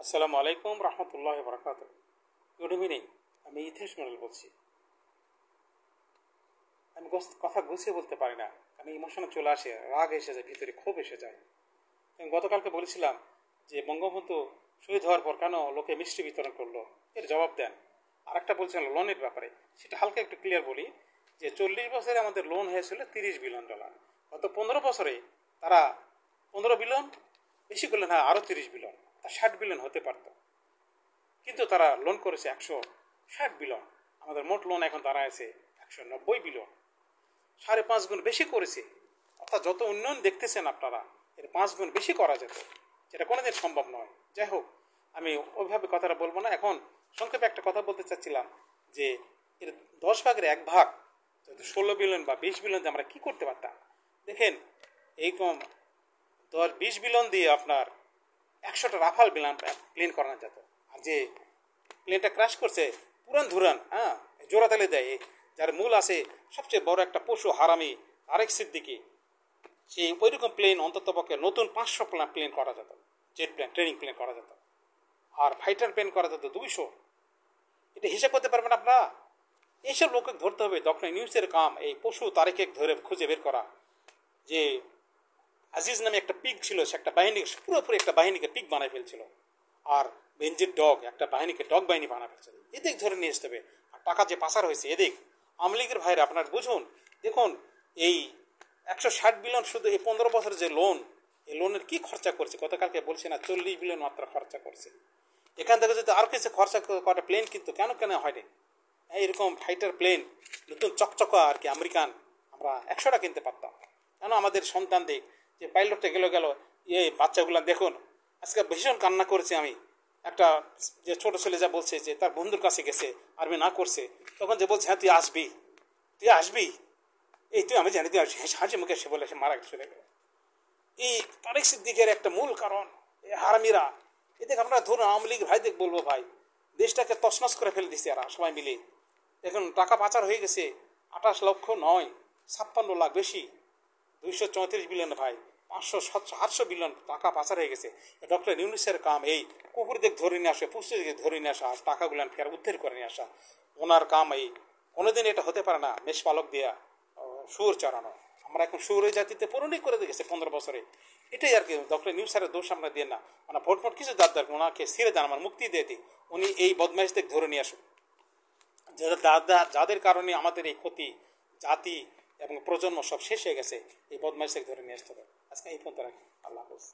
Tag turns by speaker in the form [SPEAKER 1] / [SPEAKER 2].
[SPEAKER 1] আসসালামু আলাইকুম রহমতুল্লাহ বরকাত। Good evening. আমি ইথেশ মডেল বলছি। আমি কথা গুছিয়ে বলতে পারি না, আমি ইমোশনে চলে আসে, রাগ এসে যায়, ভিতরে ক্ষোভ এসে যায়। আমি গতকালকে বলেছিলাম যে বঙ্গবন্ধু শহীদ হওয়ার পর কেন লোকে মিষ্টি বিতরণ করলো, এর জবাব দেন। আর একটা বলছিলাম লোনের ব্যাপারে, সেটা হালকা একটু ক্লিয়ার বলি যে 40 বছরে আমাদের লোন হয়েছিল $30 বিলিয়ন। গত 15 বছরে তারা 15 বিলিয়ন, বেশি করলেন হ্যাঁ আরও 30 বিলিয়ন, তা 60 বিলিয়ন হতে পারত, কিন্তু তারা লোন করেছে 160 বিলিয়ন। আমাদের মোট লোন এখন দাঁড়ায় 190 বিলিয়ন, 5.5 গুণ বেশি করেছে। অর্থাৎ যত উন্নয়ন দেখতেছেন আপনারা, এর 5 গুণ বেশি করা যেত, যেটা কোনোদিন সম্ভব নয়। যাই হোক, আমি ওইভাবে কথাটা বলবো না। এখন সংক্ষেপে একটা কথা বলতে চাচ্ছিলাম যে এর 10 ভাগের 1 ভাগ, যদি 16 বিলিয়ন বা 20 বিলিয়ন দিয়ে আমরা কী করতে পারতাম। দেখেন, এই কম 10-20 বিলিয়ন দিয়ে আপনার 100টা রাফাল প্লেন করানো যেত। আর যে প্লেনটা ক্র্যাশ করছে পুরান ধুরান, জোড়া তালে দেয়, যার মূল আছে সবচেয়ে বড় একটা পশু হারামি আরেক সিদ্দিকি, সেই ওইরকম প্লেন অন্তত পক্ষে নতুন 500 প্লেন করা যেত, জেট প্লেন, ট্রেনিং প্লেন করা যেত, আর ফাইটার প্লেন করা যেত 200। এটা হিসাব করতে পারবেন আপনারা? এইসব লোককে ধরতে হবে। ডক্টর ইউনূসের কাম এই পশু তারেকে ধরে খুঁজে বের করা। যে আজিজ নামে একটা পিগ ছিল, সে একটা বাহিনী, পুরোপুরি একটা বাহিনীকে পিগ বানায় ফেলছিল। আর বেঞ্জির ডগ, একটা বাহিনীকে ডগ বাহিনী বানা ফেলছিল। এদিক ধরে নিয়ে আসতে হবে। আর টাকা যে পাচার হয়েছে এদিক, আওয়ামী লীগের ভাইরা আপনার বুঝুন। দেখুন, এই 160 বিলিয়ন শুধু এই 15 বছরের যে লোন, এই লোনের কি খরচা করছে গতকালকে বলছি না, 40 বিলিয়ন মাত্র খরচা করছে। এখান থেকে যদি আরও কিছু খরচা করা প্লেন কিন্তু কেন হয়নি, এরকম ফাইটার প্লেন নতুন চকচকা আর কি আমেরিকান, আমরা 100টা কিনতে পারতাম। কেন আমাদের সন্তানদের যে পাইলটটা গেল বাচ্চাগুলো দেখুন, আজকে ভীষণ কান্না করেছি আমি। একটা যে ছোট ছেলে যা বলছে যে তার বন্ধুর কাছে গেছে, আর্মি না করছে, তখন যে বলছে হ্যাঁ তুই আসবি, এই তুই আমি জানি তুই হাসি মুখে সে বলে সে মারা চলে গেল। এই তারেক সিদ্দিকের একটা মূল কারণ এই হারামিরা। এদিকে আমরা ধরুন আওয়ামী লীগ ভাইদের বলবো, ভাই দেশটাকে তছনছ করে ফেলে দিচ্ছে এরা সবাই মিলে। এখন টাকা পাচার হয়ে গেছে 28 লক্ষ নয়, 56 লাখ বেশি, 234 বিলিয়ন ভাই, 500-700-800 বিলিয়ন টাকা পাচার হয়ে গেছে। ডক্টর ইউনূসের কাম এই কুকুরদের ধরে নিয়ে আসে, পুষ্টিদের ধরে নিয়ে আসা, আর টাকাগুলো ফের উদ্ধার করে নিয়ে আসা। ওনার কাম এই, কোনোদিন এটা হতে পারে না মেষপালক দেয়া শুয়োর চড়ানো। আমরা এখন শুয়োরের জাতিতে পূরণই করে গেছে 15 বছরে। এটাই আর কি। ডক্টর ইউনূসের দোষ আমরা দিয়ে না, মানে ভোট কিছু দাঁত ওনাকে ছেড়ে দেন, আমার মুক্তি দিয়ে দিই, উনি এই বদমাইশদের ধরে নিয়ে আসুন। যাদের কারণে আমাদের এই ক্ষতি, জাতি এবং প্রজন্ম সব শেষ হয়ে গেছে, এই বদমাইশদের ধরে নিয়ে আসতে হবে। আজকে এই পর্যন্ত রাখি। আল্লাহ হাফেজ।